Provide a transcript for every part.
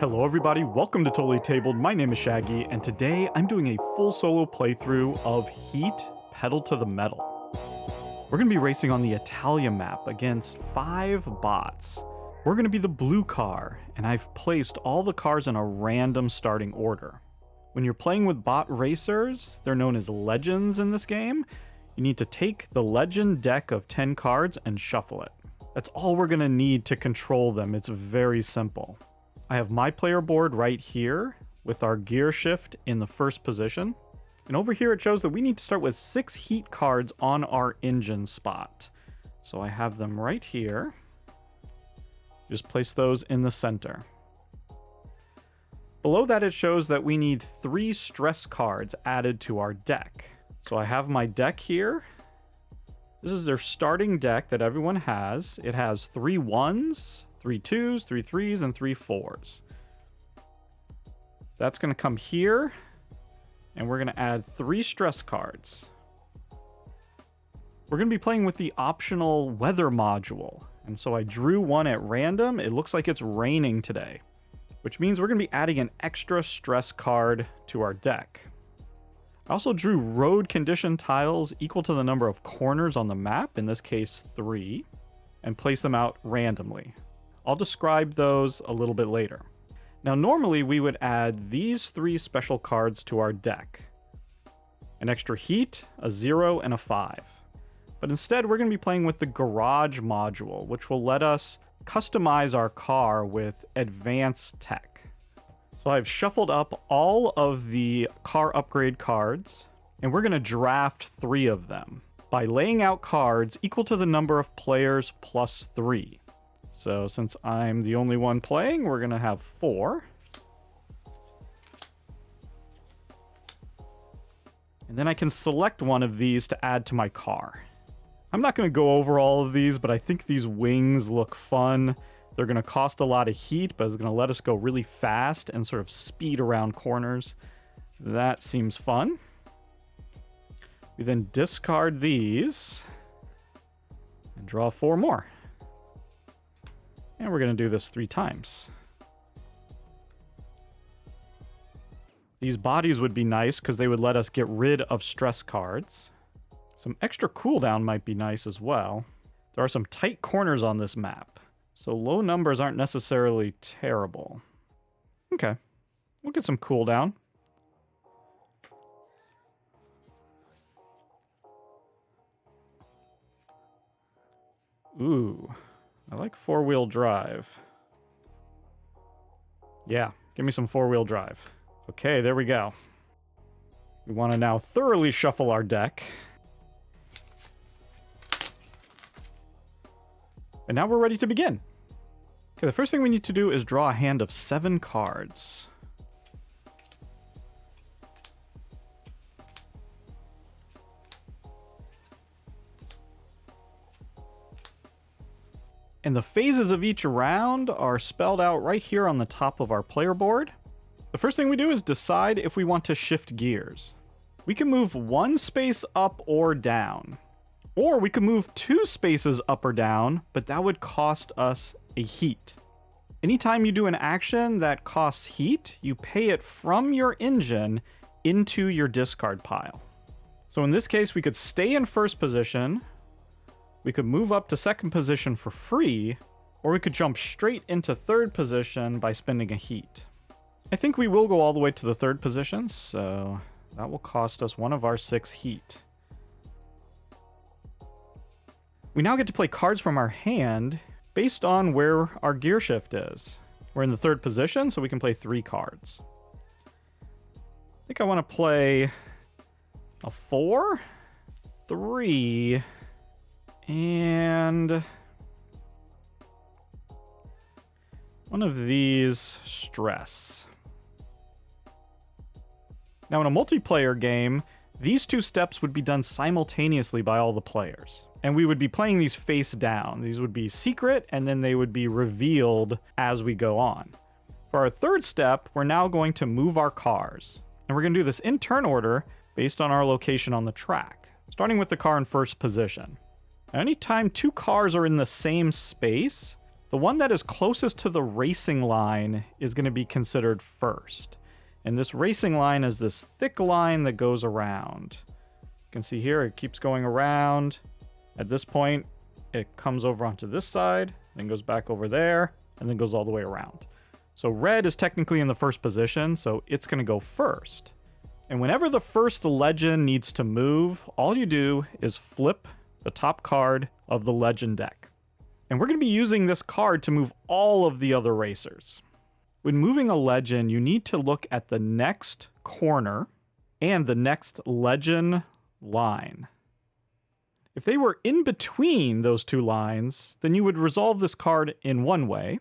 Hello everybody, welcome to Totally Tabled. My name is Shaggy, and today I'm doing a full solo playthrough of Heat Pedal to the Metal. We're going to be racing on the Italia map against 5 bots. We're going to be the blue car, and I've placed all the cars in a random starting order. When you're playing with bot racers, they're known as legends in this game. You need to take the legend deck of 10 cards and shuffle it. That's all we're going to need to control them. It's very simple. I have my player board right here with our gear shift in the first position. And over here it shows that we need to start with 6 heat cards on our engine spot. So I have them right here. Just place those in the center. Below that it shows that we need 3 stress cards added to our deck. So I have my deck here. This is their starting deck that everyone has. It has 3 1s, 3 2s, 3 3s, and 3 4s. That's going to come here, and we're going to add 3 stress cards. We're going to be playing with the optional weather module, and so I drew one at random. It looks like it's raining today, which means we're going to be adding an extra stress card to our deck. I also drew road condition tiles equal to the number of corners on the map, in this case 3, and place them out randomly. I'll describe those a little bit later. Now normally we would add these 3 special cards to our deck. An extra heat, a 0, and a 5. But instead we're going to be playing with the garage module, which will let us customize our car with advanced tech. So I've shuffled up all of the car upgrade cards, and we're going to draft 3 of them by laying out cards equal to the number of players plus 3. So since I'm the only one playing, we're going to have 4. And then I can select one of these to add to my car. I'm not going to go over all of these, but I think these wings look fun. They're going to cost a lot of heat, but it's going to let us go really fast and sort of speed around corners. That seems fun. We then discard these and draw 4 more. And we're going to do this 3 times. These bodies would be nice because they would let us get rid of stress cards. Some extra cooldown might be nice as well. There are some tight corners on this map, so low numbers aren't necessarily terrible. Okay, we'll get some cooldown. Ooh. I like 4-wheel drive. Yeah, give me some 4-wheel drive. Okay, there we go. We want to now thoroughly shuffle our deck. And now we're ready to begin. Okay, the first thing we need to do is draw a hand of 7 cards. And the phases of each round are spelled out right here on the top of our player board. The first thing we do is decide if we want to shift gears. We can move 1 space up or down. Or we can move 2 spaces up or down, but that would cost us a heat. Anytime you do an action that costs heat, you pay it from your engine into your discard pile. So in this case, we could stay in first position, we could move up to second position for free, or we could jump straight into third position by spending a heat. I think we will go all the way to the third position, so that will cost us 1 of our 6 heat. We now get to play cards from our hand based on where our gear shift is. We're in the third position, so we can play 3 cards. I think I want to play a 4, 3, and one of these stress. Now in a multiplayer game, these 2 steps would be done simultaneously by all the players. And we would be playing these face down. These would be secret, and then they would be revealed as we go on. For our third step, we're now going to move our cars. And we're going to do this in turn order based on our location on the track, starting with the car in first position. Now, anytime 2 cars are in the same space, The one that is closest to the racing line is going to be considered first. And this racing line is this thick line that goes around. You can see here it keeps going around. At this point, it comes over onto this side, then goes back over there, and then goes all the way around. So red is technically in the first position, so it's going to go first. And whenever the first legend needs to move, all you do is flip the top card of the legend deck. And we're going to be using this card to move all of the other racers. When moving a legend, you need to look at the next corner and the next legend line. If they were in between those two lines, then you would resolve this card in one way.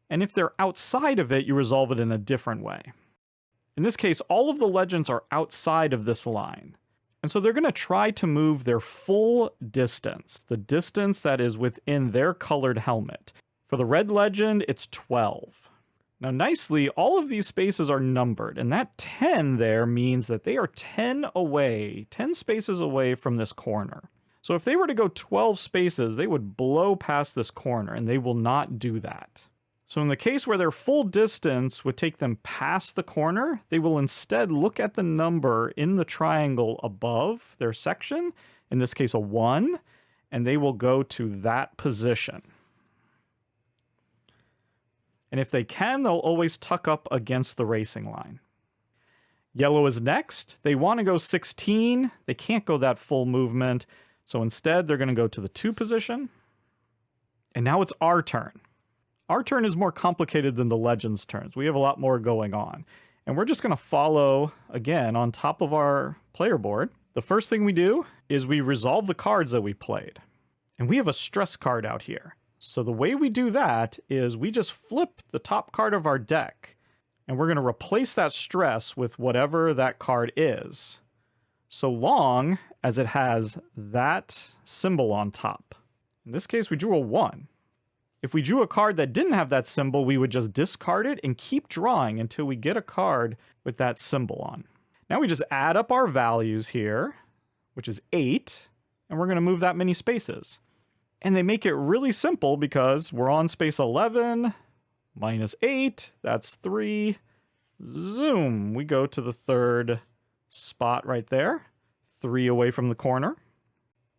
And if they're outside of it, you resolve it in a different way. In this case, all of the legends are outside of this line. And so they're going to try to move their full distance, the distance that is within their colored helmet. For the red legend, it's 12. Now, nicely, all of these spaces are numbered, and that 10 there means that they are 10 away, 10 spaces away from this corner. So if they were to go 12 spaces, they would blow past this corner, and they will not do that. So in the case where their full distance would take them past the corner, they will instead look at the number in the triangle above their section, in this case a 1, and they will go to that position. And if they can, they'll always tuck up against the racing line. Yellow is next. They want to go 16. They can't go that full movement. So instead, they're going to go to the 2 position. And now it's our turn. Our turn is more complicated than the Legends' turns. We have a lot more going on. And we're just going to follow, again, on top of our player board. The first thing we do is we resolve the cards that we played. And we have a stress card out here. So the way we do that is we just flip the top card of our deck, and we're going to replace that stress with whatever that card is, so long as it has that symbol on top. In this case, we drew a 1. If we drew a card that didn't have that symbol, we would just discard it and keep drawing until we get a card with that symbol on. Now we just add up our values here, which is 8, and we're going to move that many spaces. And they make it really simple because we're on space 11, minus 8, that's 3. Zoom, we go to the 3rd spot right there, 3 away from the corner.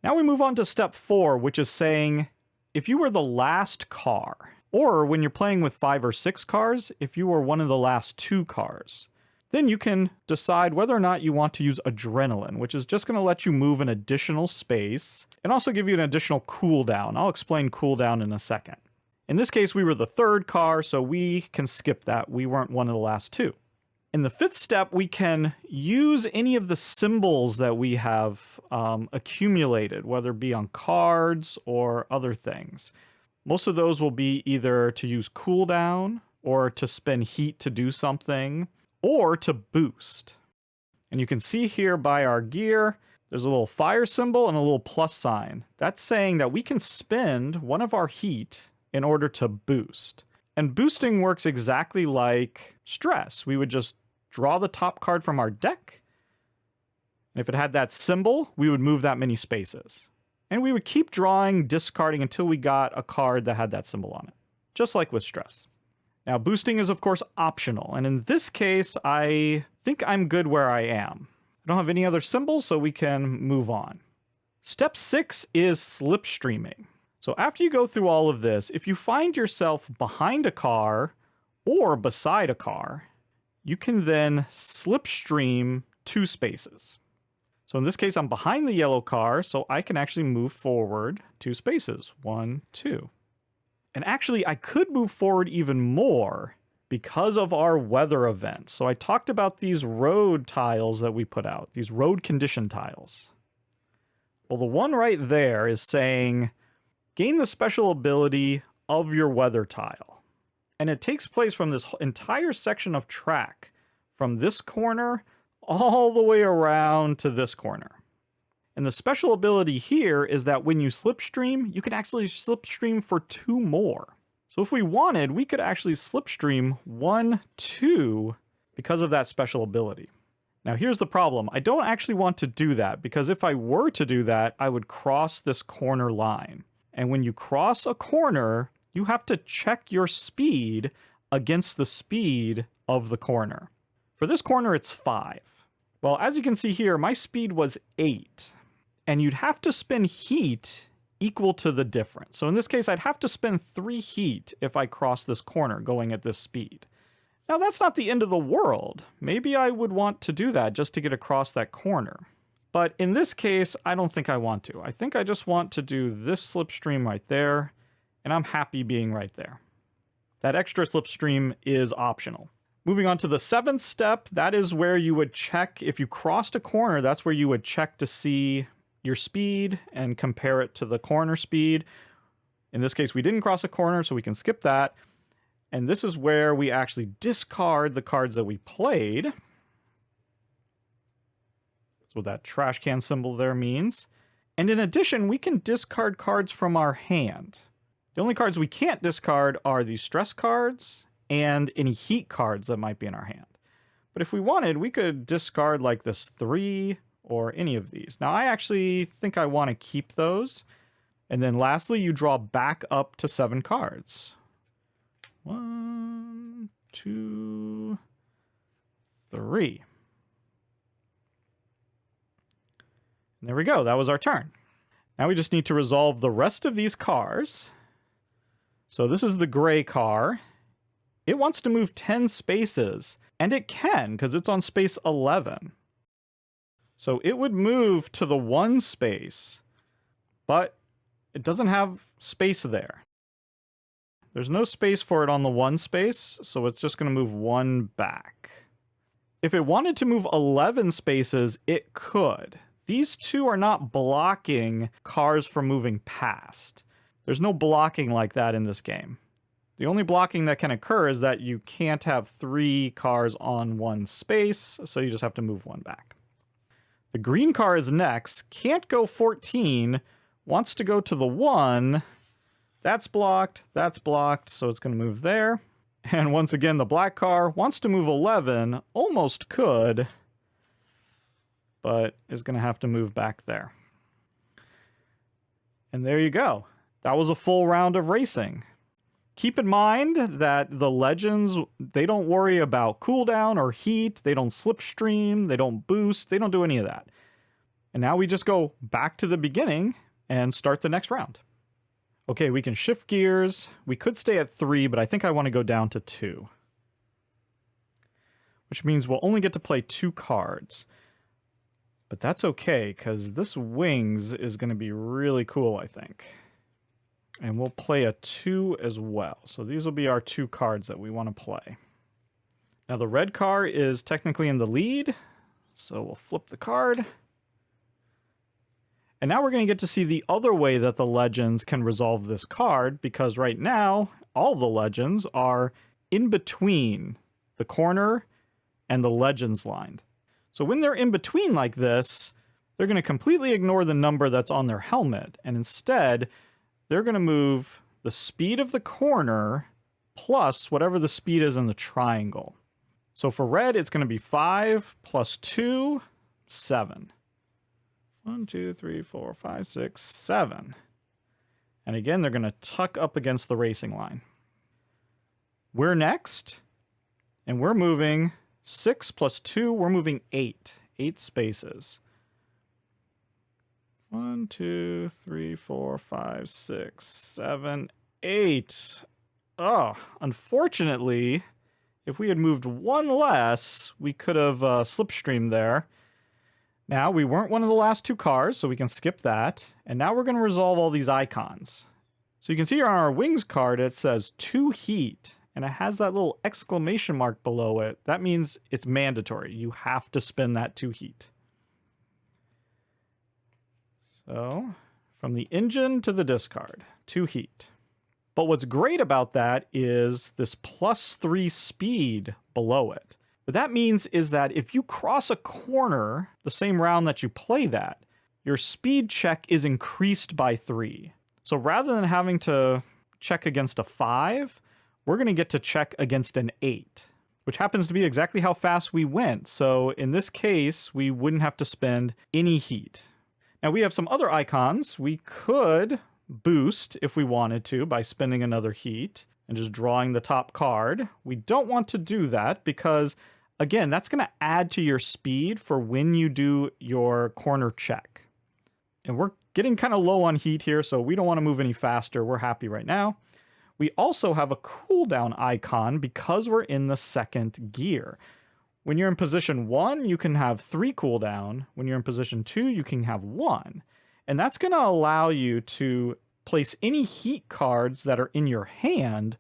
Now we move on to step 4, which is saying if you were the last car, or when you're playing with 5 or 6 cars, if you were one of the last 2 cars, then you can decide whether or not you want to use adrenaline, which is just going to let you move an additional space and also give you an additional cooldown. I'll explain cooldown in a second. In this case, we were the 3rd car, so we can skip that. We weren't one of the last 2. In the 5th step, we can use any of the symbols that we have accumulated, whether it be on cards or other things. Most of those will be either to use cooldown or to spend heat to do something, or to boost. And you can see here by our gear, there's a little fire symbol and a little plus sign. That's saying that we can spend one of our heat in order to boost. And boosting works exactly like stress. We would just draw the top card from our deck. And if it had that symbol, we would move that many spaces. And we would keep drawing, discarding until we got a card that had that symbol on it. Just like with stress. Now, boosting is, of course, optional, and in this case, I think I'm good where I am. I don't have any other symbols, so we can move on. Step 6 is slipstreaming. So after you go through all of this, if you find yourself behind a car or beside a car, you can then slipstream 2 spaces. So in this case, I'm behind the yellow car, so I can actually move forward 2 spaces. 1, 2. And actually, I could move forward even more because of our weather event. So I talked about these road tiles that we put out, these road condition tiles. Well, the one right there is saying, gain the special ability of your weather tile. And it takes place from this entire section of track, from this corner all the way around to this corner. And the special ability here is that when you slipstream, you can actually slipstream for 2 more. So if we wanted, we could actually slipstream 1, 2 because of that special ability. Now here's the problem. I don't actually want to do that because if I were to do that, I would cross this corner line. And when you cross a corner, you have to check your speed against the speed of the corner. For this corner, it's 5. Well, as you can see here, my speed was 8, and you'd have to spend heat equal to the difference. So in this case, I'd have to spend 3 heat if I cross this corner going at this speed. Now, that's not the end of the world. Maybe I would want to do that just to get across that corner. But in this case, I don't think I want to. I think I just want to do this slipstream right there, and I'm happy being right there. That extra slipstream is optional. Moving on to the 7th step, that is where you would check, if you crossed a corner, that's where you would check to see your speed and compare it to the corner speed. In this case, we didn't cross a corner, so we can skip that. And this is where we actually discard the cards that we played. That's what that trash can symbol there means. And in addition, we can discard cards from our hand. The only cards we can't discard are these stress cards and any heat cards that might be in our hand. But if we wanted, we could discard like this 3 or any of these. Now, I actually think I want to keep those. And then lastly, you draw back up to 7 cards. 1, 2, 3. And there we go. That was our turn. Now we just need to resolve the rest of these cars. So this is the gray car. It wants to move 10 spaces, and it can because it's on space 11. So it would move to the 1 space, but it doesn't have space there. There's no space for it on the 1 space, so it's just going to move 1 back. If it wanted to move 11 spaces, it could. These 2 are not blocking cars from moving past. There's no blocking like that in this game. The only blocking that can occur is that you can't have 3 cars on 1 space, so you just have to move 1 back. The green car is next, can't go 14, wants to go to the 1. That's blocked, so it's going to move there. And once again, the black car wants to move 11, almost could, but is going to have to move back there. And there you go. That was a full round of racing. Keep in mind that the legends, they don't worry about cooldown or heat, they don't slipstream, they don't boost, they don't do any of that. And now we just go back to the beginning and start the next round. Okay, we can shift gears. We could stay at 3, but I think I want to go down to 2. Which means we'll only get to play 2 cards. But that's okay, because this wings is going to be really cool, I think. And we'll play a 2 as well. So these will be our 2 cards that we want to play. Now the red car is technically in the lead, so we'll flip the card. And now we're going to get to see the other way that the legends can resolve this card, because right now, all the legends are in between the corner and the legends line. So when they're in between like this, they're going to completely ignore the number that's on their helmet, and instead, they're going to move the speed of the corner plus whatever the speed is in the triangle. So for red, it's going to be 5 plus 2, 7. 1, 2, 3, 4, 5, 6, 7. And again, they're going to tuck up against the racing line. We're next, and we're moving 6 plus 2, we're moving 8. 8 spaces. 1, 2, 3, 4, 5, 6, 7, 8. Oh, unfortunately, if we had moved 1 less, we could have slipstreamed there. Now, we weren't one of the last 2 cars, so we can skip that. And now we're going to resolve all these icons. So you can see on our wings card, it says 2 heat, and it has that little exclamation mark below it. That means it's mandatory. You have to spend that 2 heat. So, from the engine to the discard, 2 heat. But what's great about that is this plus 3 speed below it. What that means is that if you cross a corner the same round that you play that, your speed check is increased by 3. So rather than having to check against a 5, we're going to get to check against an 8, which happens to be exactly how fast we went. So in this case, we wouldn't have to spend any heat. Now we have some other icons. We could boost if we wanted to by spending another heat and just drawing the top card. We don't want to do that because, again, that's going to add to your speed for when you do your corner check. And we're getting kind of low on heat here, so we don't want to move any faster. We're happy right now. We also have a cooldown icon because we're in the second gear. When you're in position 1, you can have 3 cooldown. When you're in position 2, you can have 1. And that's going to allow you to place any heat cards that are in your hand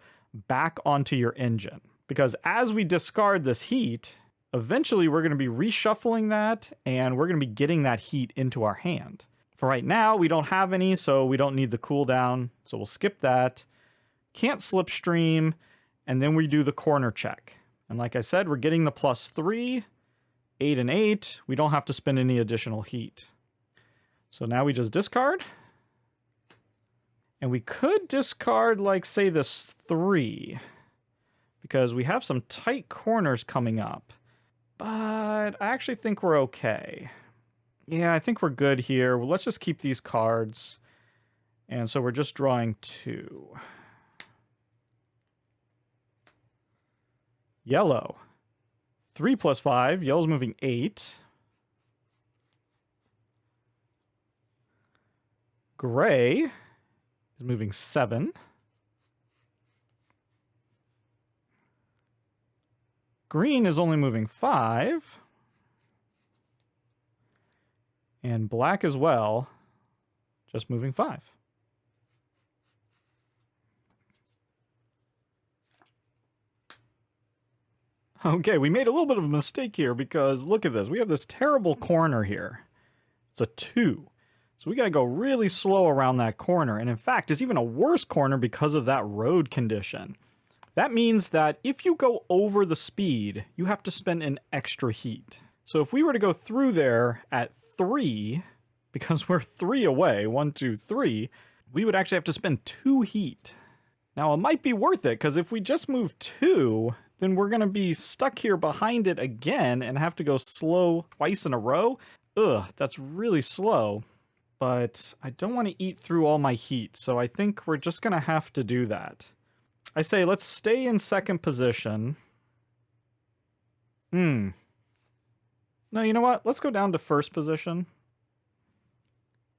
back onto your engine. Because as we discard this heat, eventually we're going to be reshuffling that and we're going to be getting that heat into our hand. For right now, we don't have any, so we don't need the cooldown. So we'll skip that. Can't slipstream, and then we do the corner check. And like I said, we're getting the +3, 8 and 8. We don't have to spend any additional heat. So now we just discard. And we could discard, like, say, this 3. Because we have some tight corners coming up. But I actually think we're okay. Yeah, I think we're good here. Well, let's just keep these cards. And so we're just drawing 2. Yellow. 3 + 5. Yellow's moving 8. Gray is moving 7. Green is only moving 5. And black as well, just moving 5. Okay, we made a little bit of a mistake here because look at this. We have this terrible corner here. It's a 2. So we got to go really slow around that corner. And in fact, it's even a worse corner because of that road condition. That means that if you go over the speed, you have to spend an extra heat. So if we were to go through there at 3, because we're 3 away, 1, 2, 3, we would actually have to spend 2 heat. Now it might be worth it, because if we just move 2, then we're going to be stuck here behind it again and have to go slow twice in a row. Ugh, that's really slow. But I don't want to eat through all my heat, so I think we're just going to have to do that. I say let's stay in second position. No, you know what? Let's go down to first position.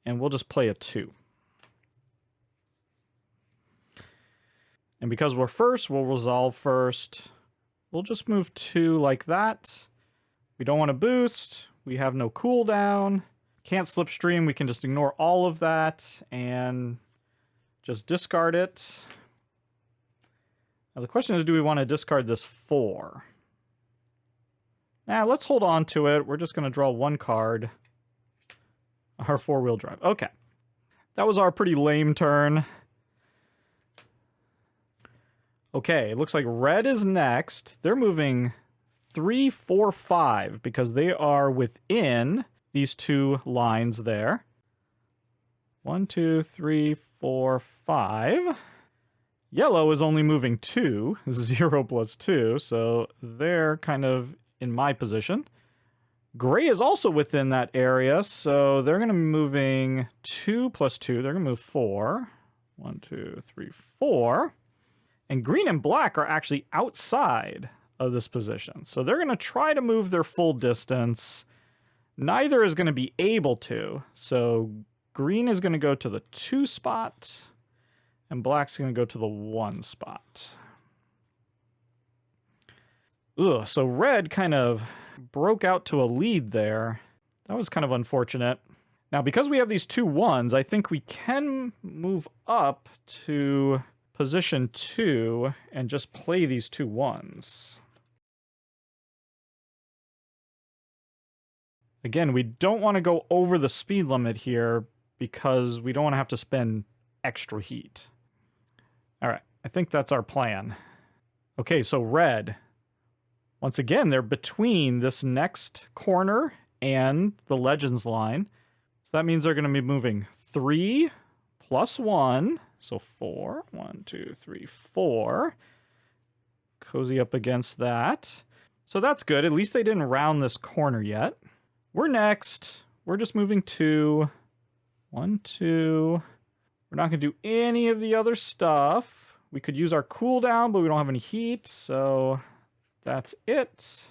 And we'll just play a 2. And because we're first, we'll resolve first. We'll just move 2 like that. We don't want to boost. We have no cooldown. Can't slipstream. We can just ignore all of that and just discard it. Now the question is, do we want to discard this 4? Now let's hold on to it. We're just going to draw 1 card. Our 4-wheel drive. Okay. That was our pretty lame turn. Okay, it looks like red is next. They're moving 3, 4, 5 because they are within these 2 lines there. 1, 2, 3, 4, 5. Yellow is only moving 2, 0 + 2, so they're kind of in my position. Gray is also within that area, so they're going to be moving 2 + 2. They're going to move 4. 1, 2, 3, 4. And green and black are actually outside of this position. So they're going to try to move their full distance. Neither is going to be able to. So green is going to go to the 2 spot, and black's going to go to the 1 spot. Ugh, so red kind of broke out to a lead there. That was kind of unfortunate. Now, because we have these 2 1s, I think we can move up to position 2 and just play these 2 1s. Again, we don't want to go over the speed limit here because we don't want to have to spend extra heat. All right, I think that's our plan. Okay, so red. Once again, they're between this next corner and the Legends line. So that means they're going to be moving 3 + 1. So 4. 1, 2, 3, 4. Cozy up against that. So that's good. At least they didn't round this corner yet. We're next. We're just moving 2. 1, 2. We're not going to do any of the other stuff. We could use our cooldown, but we don't have any heat, so that's it.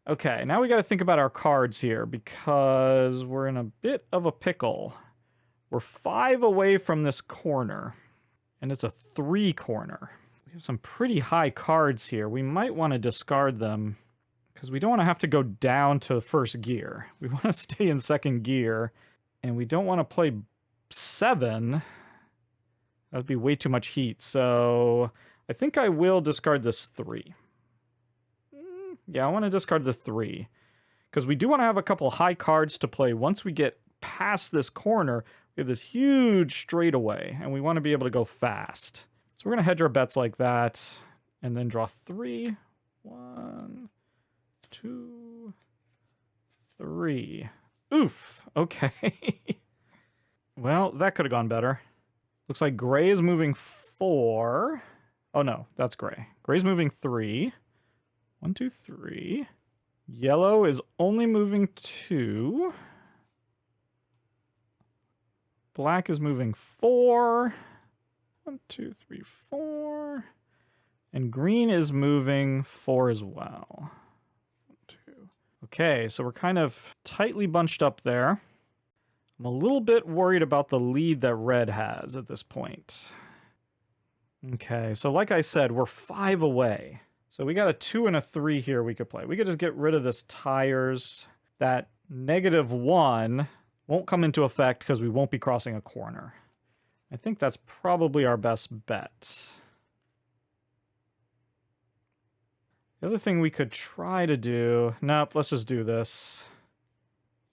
Okay, now we got to think about our cards here because we're in a bit of a pickle. We're 5 away from this corner, and it's a 3 corner. We have some pretty high cards here. We might want to discard them because we don't want to have to go down to first gear. We want to stay in second gear, and we don't want to play 7. That would be way too much heat, so I think I will discard this 3. Yeah, I want to discard the 3. Because we do want to have a couple high cards to play. Once we get past this corner, we have this huge straightaway, and we want to be able to go fast. So we're going to hedge our bets like that, and then draw 3. 1, 2, 3. Oof. Okay. Well, that could have gone better. Looks like gray is moving 4. Oh, no, that's gray. Gray's moving 3. 1, 2, 3. Yellow is only moving 2. Black is moving 4. 1, 2, 3, 4. And green is moving 4 as well. 1, 2. Okay, so we're kind of tightly bunched up there. I'm a little bit worried about the lead that red has at this point. Okay, so like I said, we're 5 away. So we got a 2 and a 3 here we could play. We could just get rid of this tires. That -1 won't come into effect because we won't be crossing a corner. I think that's probably our best bet. The other thing we could try to do... Nope, let's just do this.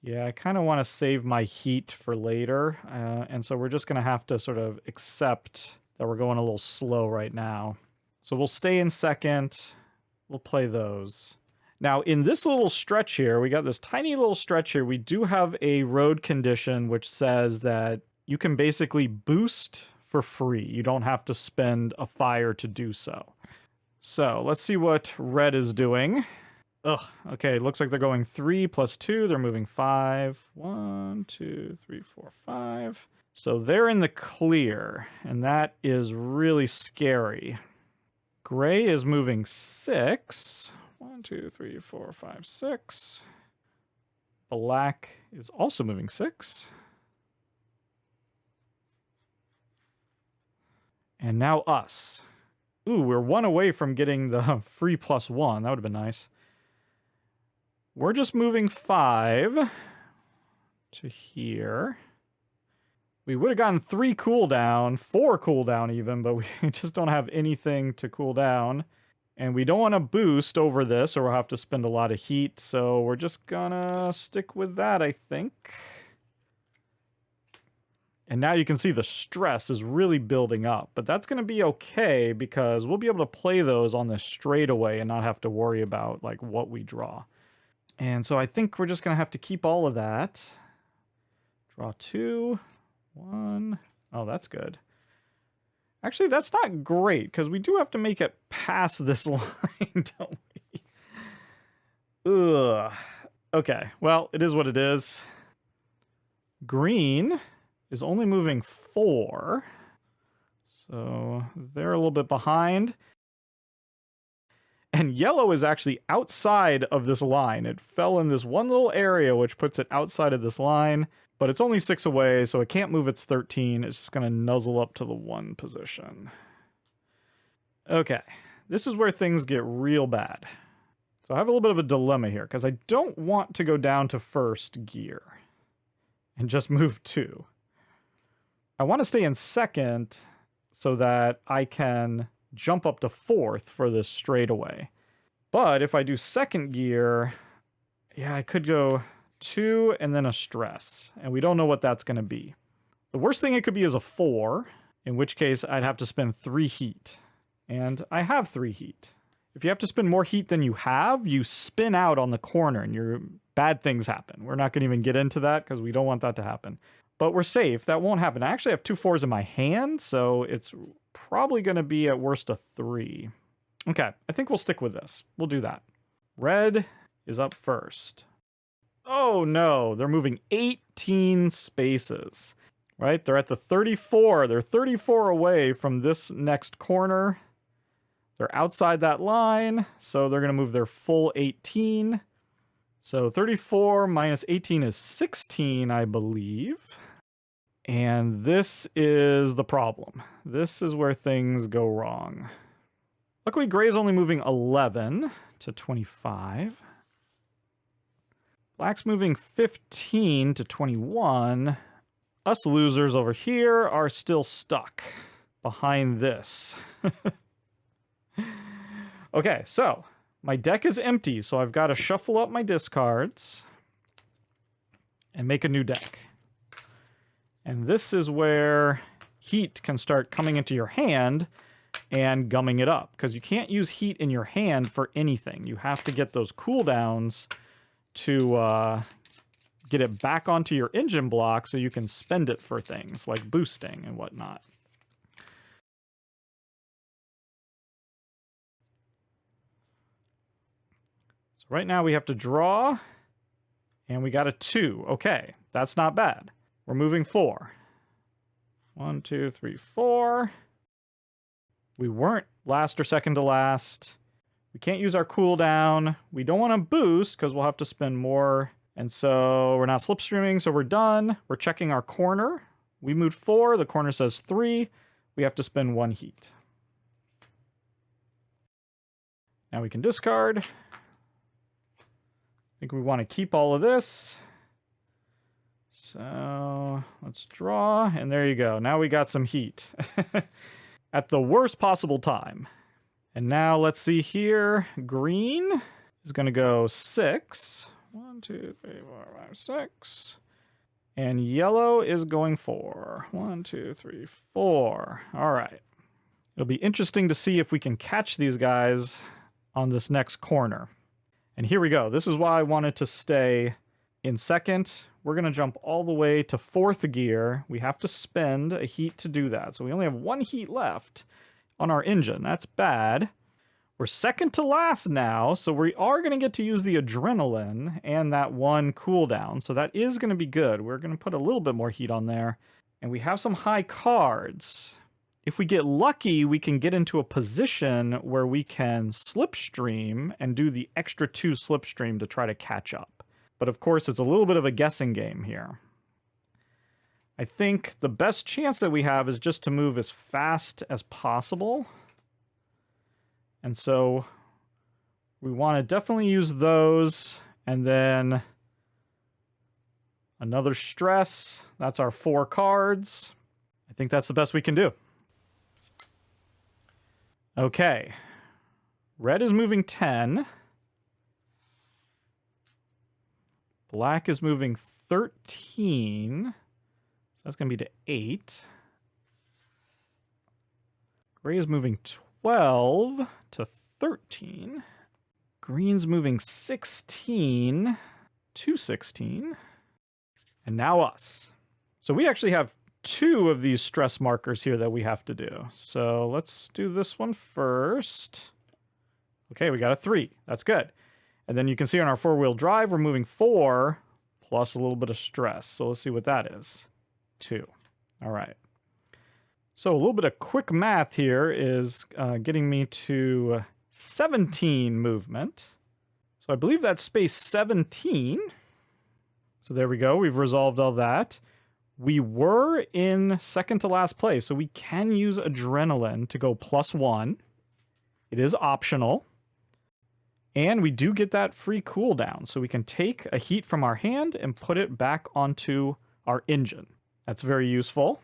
Yeah, I kind of want to save my heat for later. And so we're just going to have to sort of accept that we're going a little slow right now. So we'll stay in second. We'll play those. Now, in this little stretch here, we got this tiny little stretch here. We do have a road condition which says that you can basically boost for free. You don't have to spend a fire to do so. So let's see what red is doing. Ugh, okay, looks like they're going 3 plus 2. They're moving 5. 1, 2, 3, 4, 5. So they're in the clear, and that is really scary. Gray is moving 6. 1, 2, 3, 4, 5, 6. Black is also moving 6. And now us. Ooh, we're 1 away from getting the free +1. That would have been nice. We're just moving 5 to here. We would have gotten 3 cooldown, 4 cooldown even, but we just don't have anything to cool down. And we don't want to boost over this, or we'll have to spend a lot of heat, so we're just gonna stick with that, I think. And now you can see the stress is really building up, but that's going to be okay because we'll be able to play those on the straightaway and not have to worry about like what we draw. And so I think we're just going to have to keep all of that. Draw 2, 1. Oh, that's good. Actually, that's not great because we do have to make it past this line, don't we? Ugh. Okay, well, it is what it is. Green is only moving 4. So they're a little bit behind. And yellow is actually outside of this line. It fell in this one little area, which puts it outside of this line. But it's only 6 away, so it can't move its 13. It's just going to nuzzle up to the 1 position. Okay, this is where things get real bad. So I have a little bit of a dilemma here, because I don't want to go down to first gear and just move 2. I want to stay in second so that I can jump up to 4th for this straightaway. But if I do second gear, yeah, I could go 2 and then a stress, and we don't know what that's going to be. The worst thing it could be is a 4, in which case I'd have to spend 3 heat. And I have 3 heat. If you have to spend more heat than you have, you spin out on the corner and bad things happen. We're not going to even get into that because we don't want that to happen. But we're safe. That won't happen. I actually have 2 4s in my hand, so it's probably going to be at worst a 3. Okay, I think we'll stick with this. We'll do that. Red is up first. Oh no, they're moving 18 spaces. right? They're at the 34. They're 34 away from this next corner. They're outside that line, so they're going to move their full 18. So 34 minus 18 is 16, I believe. And this is the problem. This is where things go wrong. Luckily, Gray's only moving 11 to 25. Black's moving 15 to 21. Us losers over here are still stuck behind this. Okay, so my deck is empty, so I've got to shuffle up my discards and make a new deck. And this is where heat can start coming into your hand and gumming it up, because you can't use heat in your hand for anything. You have to get those cooldowns to get it back onto your engine block so you can spend it for things like boosting and whatnot. So right now we have to draw, and we got a 2. Okay, that's not bad. We're moving 4. 1, 2, 3, 4. We weren't last or second to last. We can't use our cooldown. We don't want to boost because we'll have to spend more. And so we're not slipstreaming, so we're done. We're checking our corner. We moved 4. The corner says 3. We have to spend 1 heat. Now we can discard. I think we want to keep all of this. So let's draw, and there you go. Now we got some heat at the worst possible time. And now let's see here. Green is going to go 6. 1, 2, 3, 4, 5, 6. And yellow is going 4. 1, 2, 3, 4. All right. It'll be interesting to see if we can catch these guys on this next corner. And here we go. This is why I wanted to stay in second. We're going to jump all the way to 4th gear. We have to spend a heat to do that. So we only have 1 heat left on our engine. That's bad. We're second to last now, so we are going to get to use the adrenaline and that 1 cooldown. So that is going to be good. We're going to put a little bit more heat on there. And we have some high cards. If we get lucky, we can get into a position where we can slipstream and do the extra 2 slipstream to try to catch up. But of course, it's a little bit of a guessing game here. I think the best chance that we have is just to move as fast as possible. And so we want to definitely use those. And then another stress. That's our 4 cards. I think that's the best we can do. Okay. Red is moving 10. Black is moving 13. So that's going to be to 8. Gray is moving 12 to 13. Green's moving 16 to 16. And now us. So we actually have 2 of these stress markers here that we have to do. So let's do this one first. Okay, we got a 3. That's good. And then you can see on our 4-wheel drive, we're moving 4 plus a little bit of stress. So let's see what that is. 2. All right. So a little bit of quick math here is getting me to 17 movement. So I believe that's space 17. So there we go. We've resolved all that. We were in second to last place, so we can use adrenaline to go +1. It is optional. And we do get that free cooldown, so we can take a heat from our hand and put it back onto our engine. That's very useful.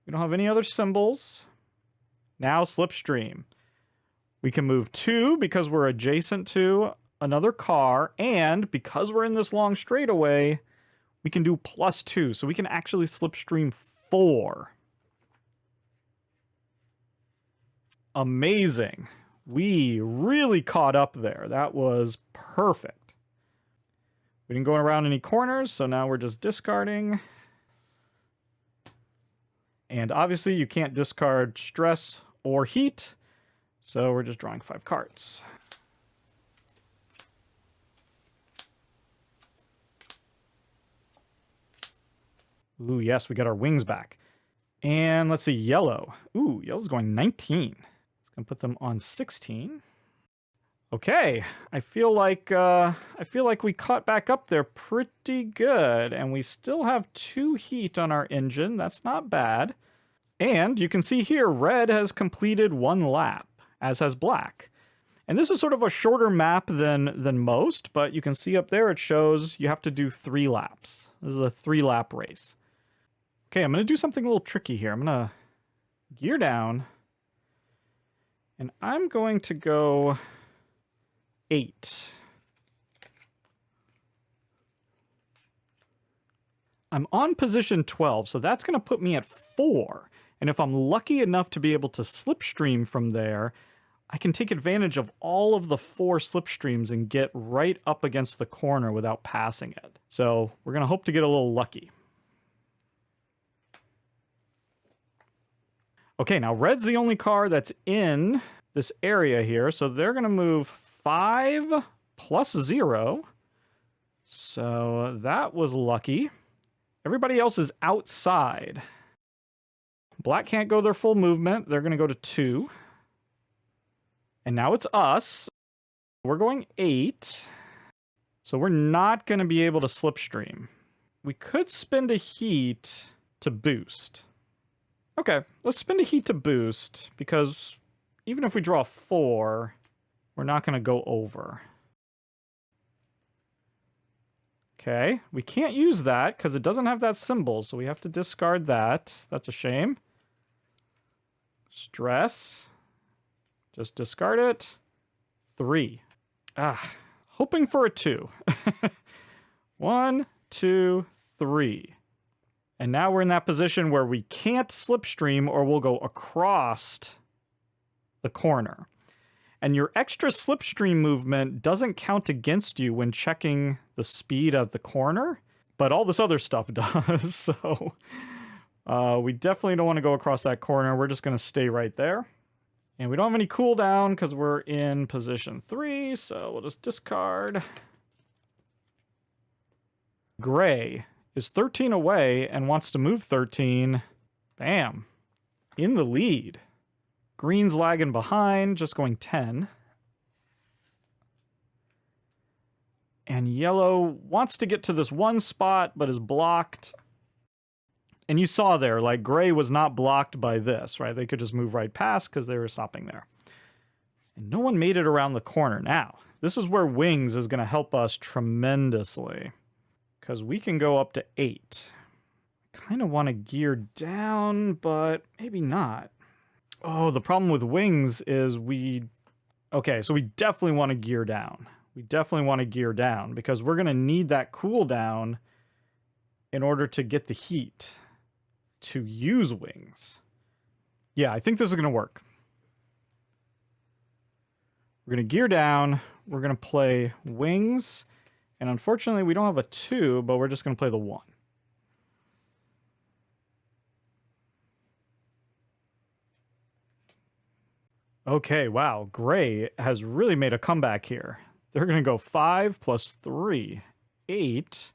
We don't have any other symbols. Now slipstream. We can move 2 because we're adjacent to another car, and because we're in this long straightaway, we can do +2, so we can actually slipstream 4. Amazing. We really caught up there. That was perfect. We didn't go around any corners, so now we're just discarding. And obviously you can't discard stress or heat, so we're just drawing 5 cards. Ooh, yes, we got our wings back. And let's see, yellow. Ooh, yellow's going 19. It's gonna put them on 16. Okay, I feel like we caught back up there pretty good, and we still have 2 heat on our engine. That's not bad. And you can see here, red has completed 1 lap, as has black. And this is sort of a shorter map than most, but you can see up there it shows you have to do 3 laps. This is a 3-lap race. Okay, I'm going to do something a little tricky here. I'm going to gear down, and I'm going to go 8. I'm on position 12, so that's going to put me at 4. And if I'm lucky enough to be able to slipstream from there, I can take advantage of all of the 4 slipstreams and get right up against the corner without passing it. So we're going to hope to get a little lucky. Okay, now red's the only car that's in this area here, so they're going to move 5 plus 0. So that was lucky. Everybody else is outside. Black can't go their full movement. They're going to go to 2. And now it's us. We're going 8. So we're not going to be able to slipstream. We could spend a heat to boost. Okay, let's spend a heat to boost, because even if we draw 4, we're not going to go over. Okay, we can't use that because it doesn't have that symbol, so we have to discard that. That's a shame. Stress. Just discard it. 3. Hoping for a 2. 1, 2, 3. And now we're in that position where we can't slipstream or we'll go across the corner. And your extra slipstream movement doesn't count against you when checking the speed of the corner, but all this other stuff does. So we definitely don't want to go across that corner. We're just going to stay right there. And we don't have any cooldown because we're in position 3, so we'll just discard. Gray is 13 away and wants to move 13. Bam. In the lead. Green's lagging behind, just going 10. And yellow wants to get to this one spot, but is blocked. And you saw there, like, gray was not blocked by this, right? They could just move right past because they were stopping there. And no one made it around the corner. Now, this is where wings is going to help us tremendously, because we can go up to 8. Kind of want to gear down, but maybe not. Oh, the problem with wings is okay, so we definitely want to gear down. We definitely want to gear down because we're going to need that cooldown in order to get the heat to use wings. Yeah, I think this is going to work. We're going to gear down. We're going to play wings. And unfortunately, we don't have a 2, but we're just going to play the 1. Okay, wow. Gray has really made a comeback here. They're going to go 5 plus 3, 8.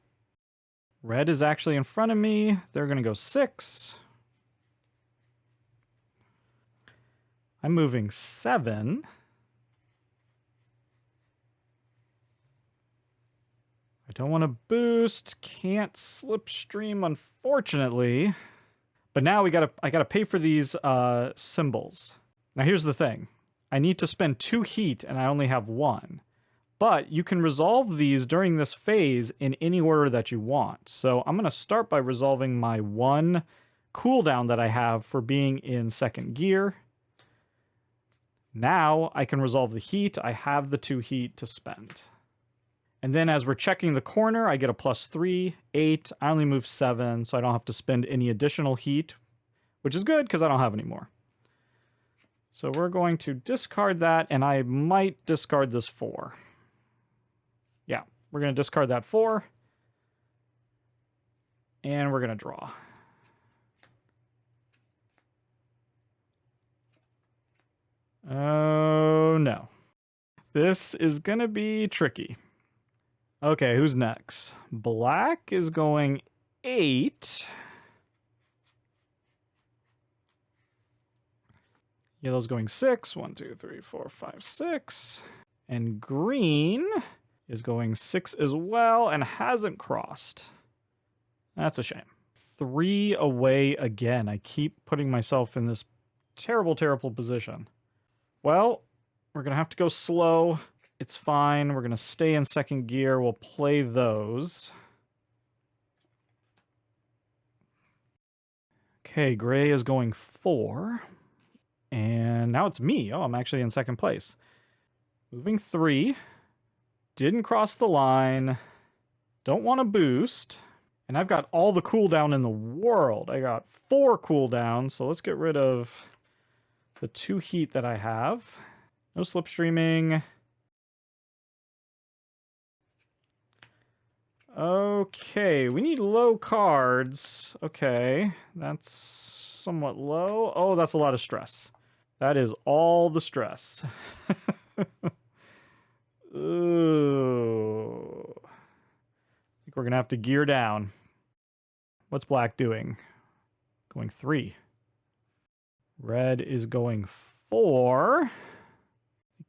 Red is actually in front of me. They're going to go 6. I'm moving 7. I don't want to boost. Can't slipstream, unfortunately. But now I gotta pay for these symbols. Now here's the thing. I need to spend 2 heat and I only have 1. But you can resolve these during this phase in any order that you want. So I'm going to start by resolving my 1 cooldown that I have for being in 2nd gear. Now I can resolve the heat. I have the 2 heat to spend. And then as we're checking the corner, I get a +3, 8. I only move 7, so I don't have to spend any additional heat, which is good because I don't have any more. So we're going to discard that, and I might discard this 4. Yeah, we're going to discard that 4. And we're going to draw. Oh, no. This is going to be tricky. Okay, who's next? Black is going 8. Yellow's going 6. 1, 2, 3, 4, 5, 6. And green is going 6 as well and hasn't crossed. That's a shame. 3 away again. I keep putting myself in this terrible, terrible position. Well, we're going to have to go slow. It's fine. We're going to stay in second gear. We'll play those. Okay, gray is going 4. And now it's me. Oh, I'm actually in second place. Moving 3. Didn't cross the line. Don't want to boost. And I've got all the cooldown in the world. I got 4 cooldowns, so let's get rid of the 2 heat that I have. No slipstreaming. Okay, we need low cards. Okay, that's somewhat low. Oh, that's a lot of stress. That is all the stress. Ooh. I think we're going to have to gear down. What's black doing? Going 3. Red is going 4.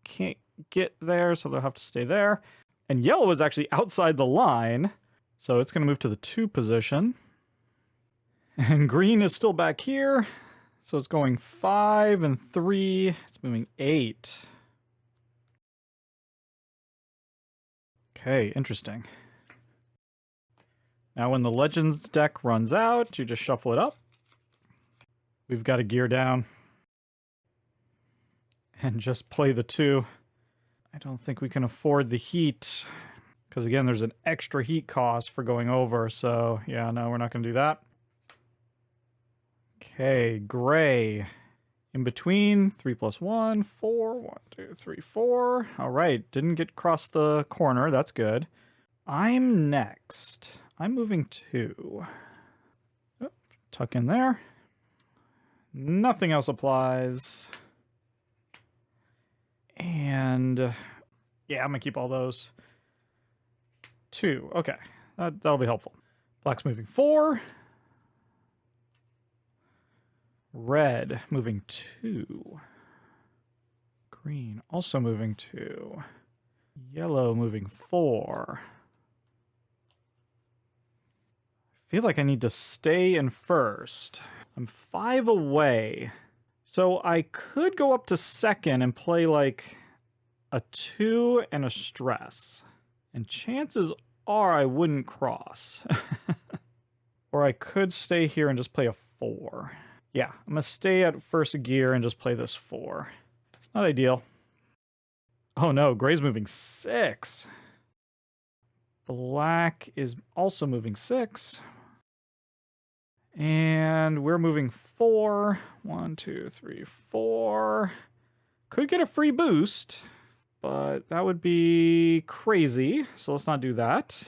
Can't get there, so they'll have to stay there. And yellow is actually outside the line, so it's going to move to the 2 position. And green is still back here, so it's going 5 and 3. It's moving 8. Okay, interesting. Now when the Legends deck runs out, you just shuffle it up. We've got to gear down. And just play the 2. I don't think we can afford the heat. Because again, there's an extra heat cost for going over. So yeah, no, we're not going to do that. Okay, gray. In between, 3 plus 1, 4. 1, 2, 3, 4. All right, didn't get across the corner. That's good. I'm next. I'm moving 2. Oh, tuck in there. Nothing else applies. And yeah, I'm going to keep all those. 2. Okay, that'll be helpful. Black's moving 4. Red moving 2. Green also moving 2. Yellow moving 4. I feel like I need to stay in first. I'm 5 away. So I could go up to second and play like a 2 and a stress. And chances are I wouldn't cross. Or I could stay here and just play a 4. Yeah, I'm going to stay at first gear and just play this 4. It's not ideal. Oh no, gray's moving 6. Black is also moving 6. And we're moving 4. 1, 2, 3, 4. Could get a free boost, but that would be crazy. So let's not do that.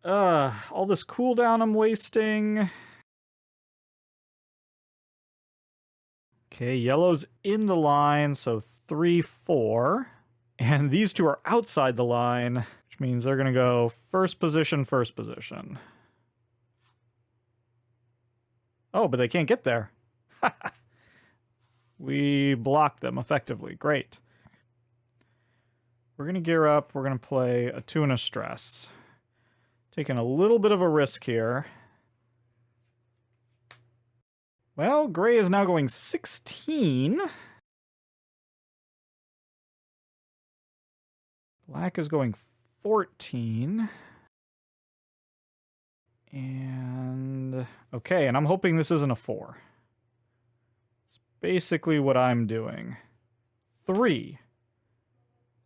All this cooldown I'm wasting. Okay, yellow's in the line, so 3, 4. And these 2 are outside the line, which means they're going to go first position, first position. Oh, but they can't get there. We blocked them effectively. Great. We're going to gear up. We're going to play a 2 and a stress. Taking a little bit of a risk here. Well, gray is now going 16. Black is going 14. And okay, and I'm hoping this isn't a 4. It's basically what I'm doing. 3.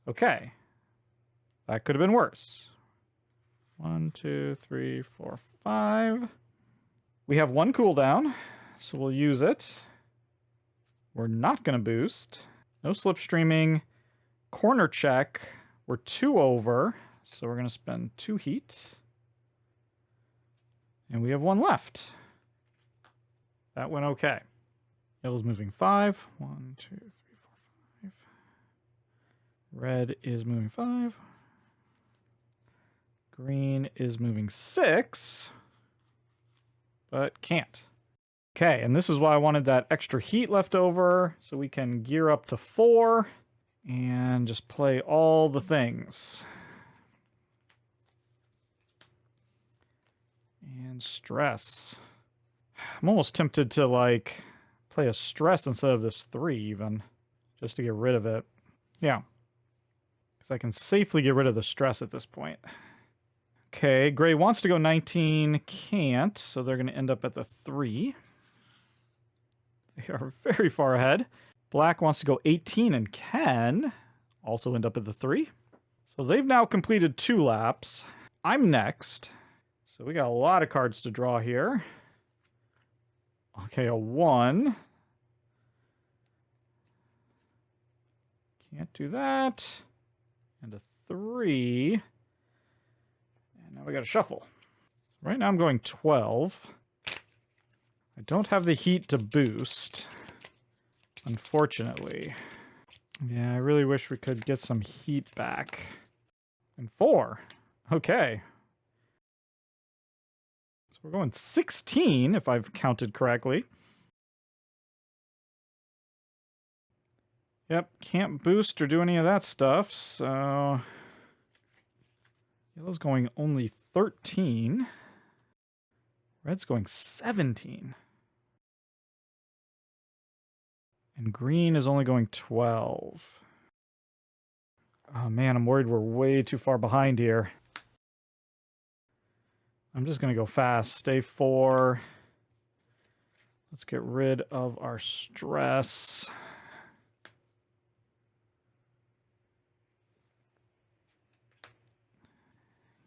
Okay. That could have been worse. 1, 2, 3, 4, 5. We have 1 cooldown, so we'll use it. We're not going to boost. No slipstreaming. Corner check. We're 2 over, so we're going to spend 2 heat. And we have 1 left. That went okay. Yellow's moving 5. 1, 2, 3, 4, 5. Red is moving 5. Green is moving 6. But can't. Okay, and this is why I wanted that extra heat left over, so we can gear up to 4 and just play all the things. And stress. I'm almost tempted to, like, play a stress instead of this 3 even, just to get rid of it. Yeah, because I can safely get rid of the stress at this point. Okay, gray wants to go 19, can't, so they're going to end up at the 3. They are very far ahead. Black wants to go 18 and can also end up at the 3. So they've now completed 2 laps. I'm next. So we got a lot of cards to draw here. Okay, a 1. Can't do that. And a 3. And now we got to shuffle. Right now I'm going 12. I don't have the heat to boost, unfortunately. Yeah, I really wish we could get some heat back. And 4. Okay. So we're going 16, if I've counted correctly. Yep, can't boost or do any of that stuff, so... Yellow's going only 13. Red's going 17. And green is only going 12. Oh man, I'm worried we're way too far behind here. I'm just going to go fast. Stay 4. Let's get rid of our stress.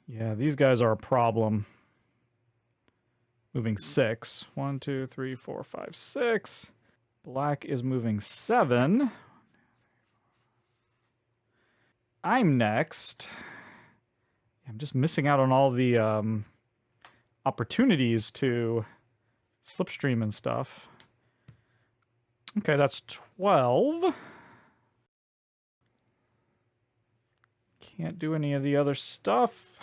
Yeah, these guys are a problem. Moving 6. 1, 2, 3, 4, 5, 6. Black is moving 7. I'm next. I'm just missing out on all the opportunities to slipstream and stuff. Okay, that's 12. Can't do any of the other stuff.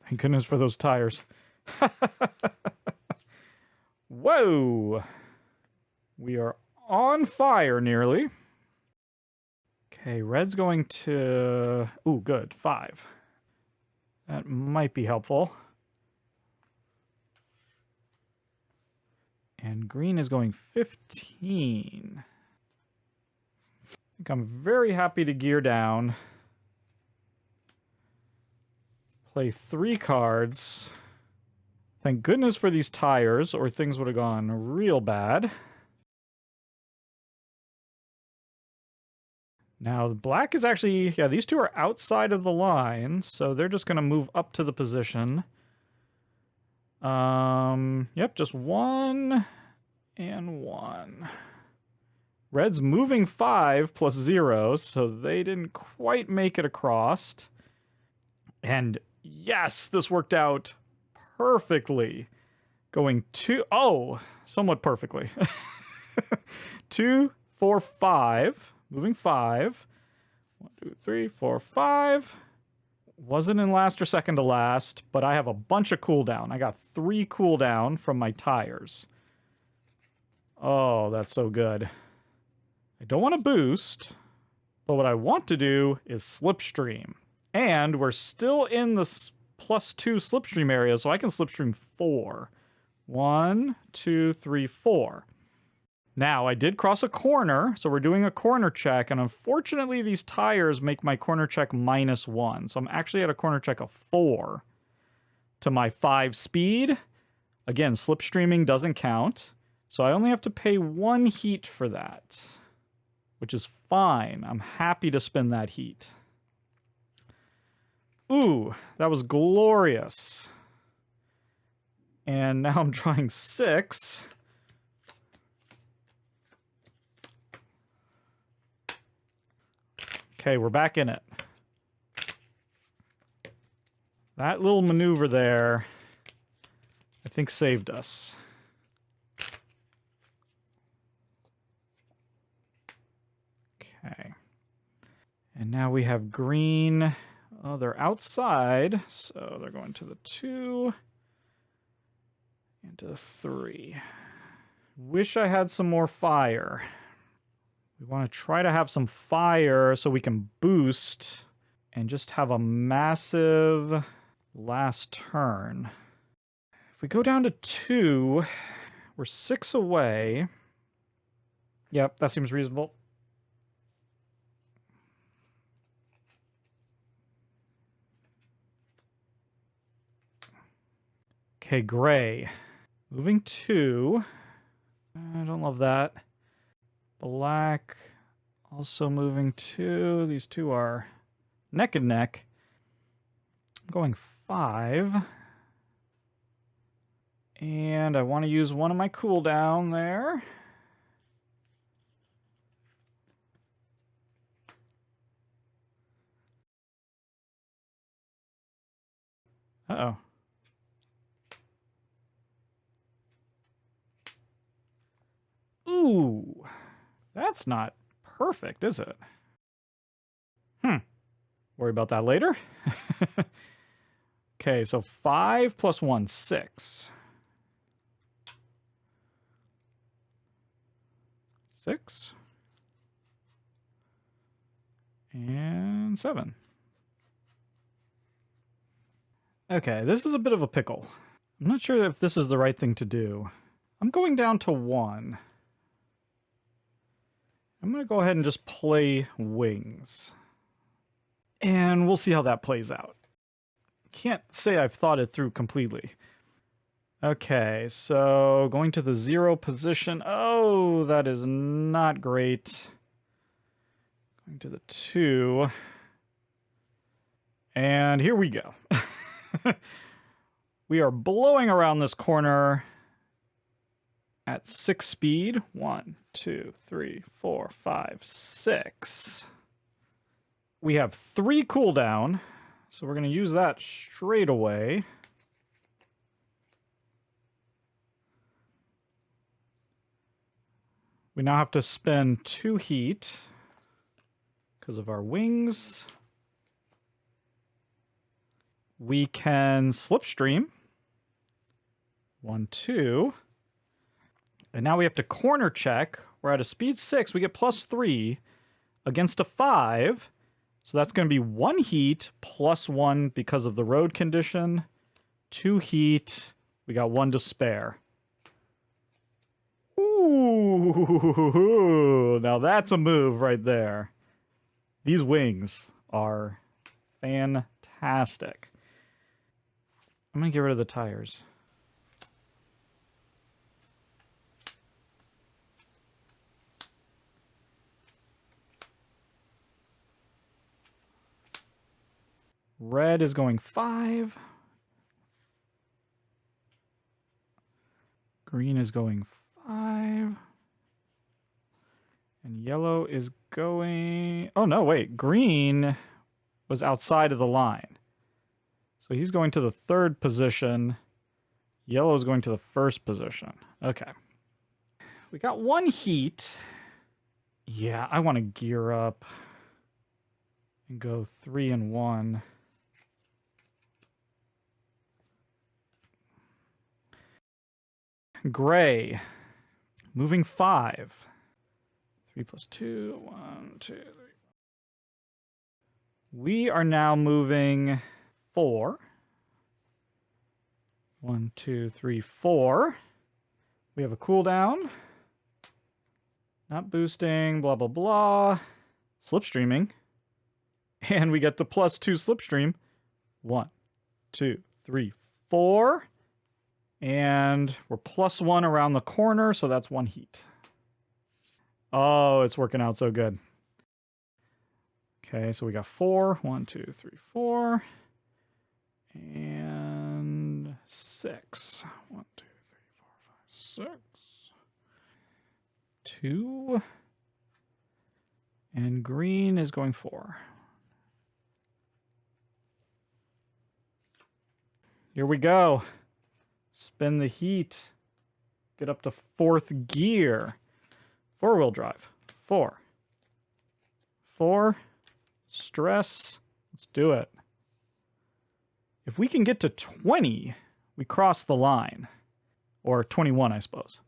Thank goodness for those tires. Whoa! We are on fire nearly. Okay, red's going to... Ooh, good. 5. That might be helpful. And green is going 15. I think I'm very happy to gear down. Play 3 cards. Thank goodness for these tires, or things would have gone real bad. Now, black is actually... Yeah, these two are outside of the line, so they're just going to move up to the position. Yep, just 1 and 1. Red's moving 5 plus 0, so they didn't quite make it across. And yes, this worked out perfectly. Going 2... Oh, somewhat perfectly. 2, 4, 5. Moving 5. 1, 2, 3, 4, 5. Wasn't in last or second to last, but I have a bunch of cooldown. I got 3 cooldown from my tires. Oh, that's so good. I don't want to boost, but what I want to do is slipstream. And we're still in the +2 slipstream area, so I can slipstream 4. 1, 2, 3, 4. Now, I did cross a corner, so we're doing a corner check, and unfortunately these tires make my corner check -1. So I'm actually at a corner check of 4 to my 5 speed. Again, slipstreaming doesn't count, so I only have to pay 1 heat for that, which is fine. I'm happy to spend that heat. Ooh, that was glorious. And now I'm drawing 6. Okay, we're back in it. That little maneuver there, I think, saved us. Okay. And now we have green. Oh, they're outside, so they're going to the 2 and to the 3. Wish I had some more fire. We want to try to have some fire so we can boost and just have a massive last turn. If we go down to 2, we're 6 away. Yep, that seems reasonable. Okay, gray. Moving 2. I don't love that. Black also moving 2. These two are neck and neck. I'm going 5. And I want to use one of my cooldown there. Uh-oh. Ooh. That's not perfect, is it? Worry about that later. Okay, so 5 plus 1, 6. 6. And 7. Okay, this is a bit of a pickle. I'm not sure if this is the right thing to do. I'm going down to 1. I'm going to go ahead and just play wings. And we'll see how that plays out. Can't say I've thought it through completely. Okay, so going to the 0 position. Oh, that is not great. Going to the 2. And here we go. We are blowing around this corner at 6 speed. 1, 2, 3, 4, 5, 6. We have 3 cooldown, so we're going to use that straight away. We now have to spend 2 heat because of our wings. We can slipstream. 1, 2. And now we have to corner check. We're at a speed 6. We get +3 against a 5. So that's going to be 1 heat plus 1 because of the road condition. 2 heat. We got 1 to spare. Ooh, now that's a move right there. These wings are fantastic. I'm going to get rid of the tires. Red is going 5. Green is going 5. And yellow is going... Oh, no, wait. Green was outside of the line. So he's going to the 3rd position. Yellow is going to the 1st position. Okay. We got 1 heat. Yeah, I want to gear up and go 3 and 1. Gray, moving 5. 3 plus 2, 1, 2, 3. We are now moving 4. 1, 2, 3, 4. We have a cooldown. Not boosting, blah, blah, blah. Slipstreaming. And we get the +2 slipstream. 1, 2, 3, 4. And we're +1 around the corner, so that's 1 heat. Oh, it's working out so good. Okay, so we got 4. 1, 2, 3, 4. And 6. 1, 2, 3, 4, 5, 6. 2. And green is going 4. Here we go. Spin the heat. Get up to 4th gear. 4-wheel drive. 4. 4. Stress. Let's do it. If we can get to 20, we cross the line. Or 21, I suppose.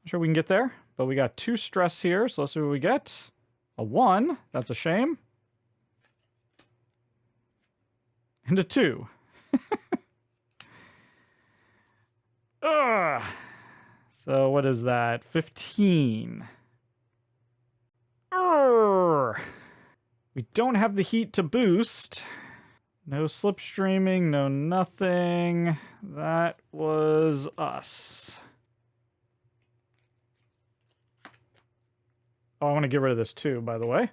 Not sure we can get there, but we got 2 stress here, so let's see what we get. A 1. That's a shame. And a 2. Ugh. So what is that? 15. Urgh. We don't have the heat to boost. No slipstreaming, no nothing. That was us. Oh, I want to get rid of this too, by the way.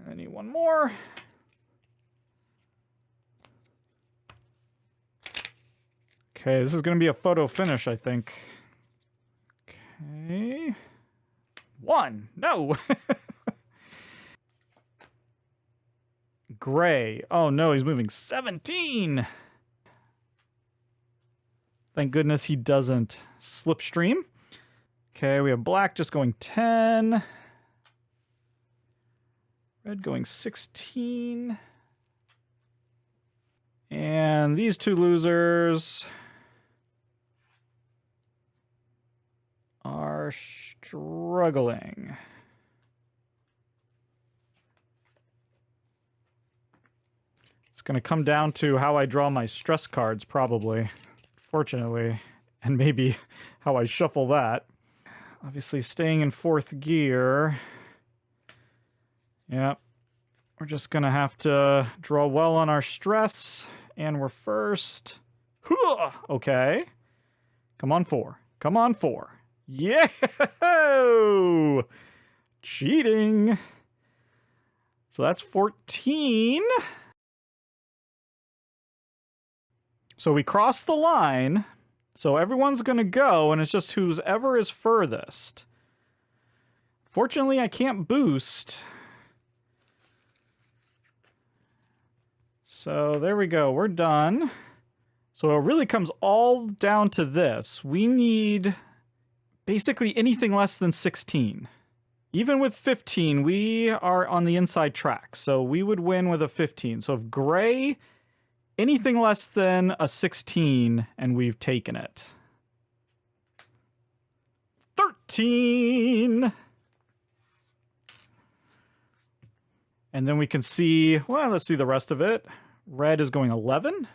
I need one more. Okay, this is going to be a photo finish, I think. Okay. 1. No! Gray. Oh no, he's moving 17! Thank goodness he doesn't slipstream. Okay, we have black just going 10. Red going 16. And these 2 losers are struggling. It's going to come down to how I draw my stress cards, probably. Fortunately. And maybe how I shuffle that. Obviously staying in 4th gear. Yep. We're just going to have to draw well on our stress. And we're first. Okay. Come on, 4. Come on, 4. Yeah! Cheating. So that's 14. So we crossed the line. So everyone's going to go, and it's just who's ever is furthest. Fortunately, I can't boost. So there we go. We're done. So it really comes all down to this. We need basically anything less than 16. Even with 15, we are on the inside track. So we would win with a 15. So if gray, anything less than a 16, and we've taken it. 13! And then we can see, well, let's see the rest of it. Red is going 11.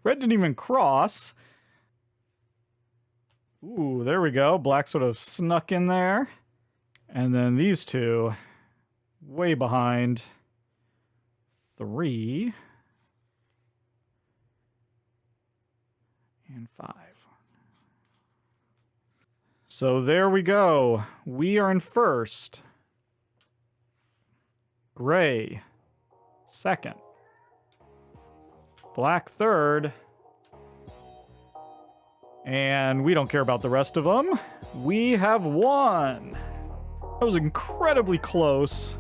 Red didn't even cross. Ooh, there we go. Black sort of snuck in there. And then these 2, way behind. 3. And 5. So there we go. We are in first. Gray, second. Black, third. And we don't care about the rest of them. We have won. That was incredibly close.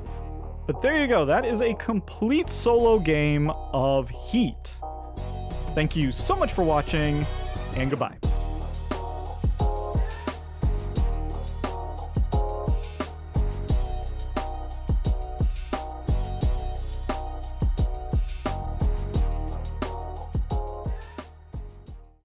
But there you go. That is a complete solo game of Heat. Thank you so much for watching, and goodbye.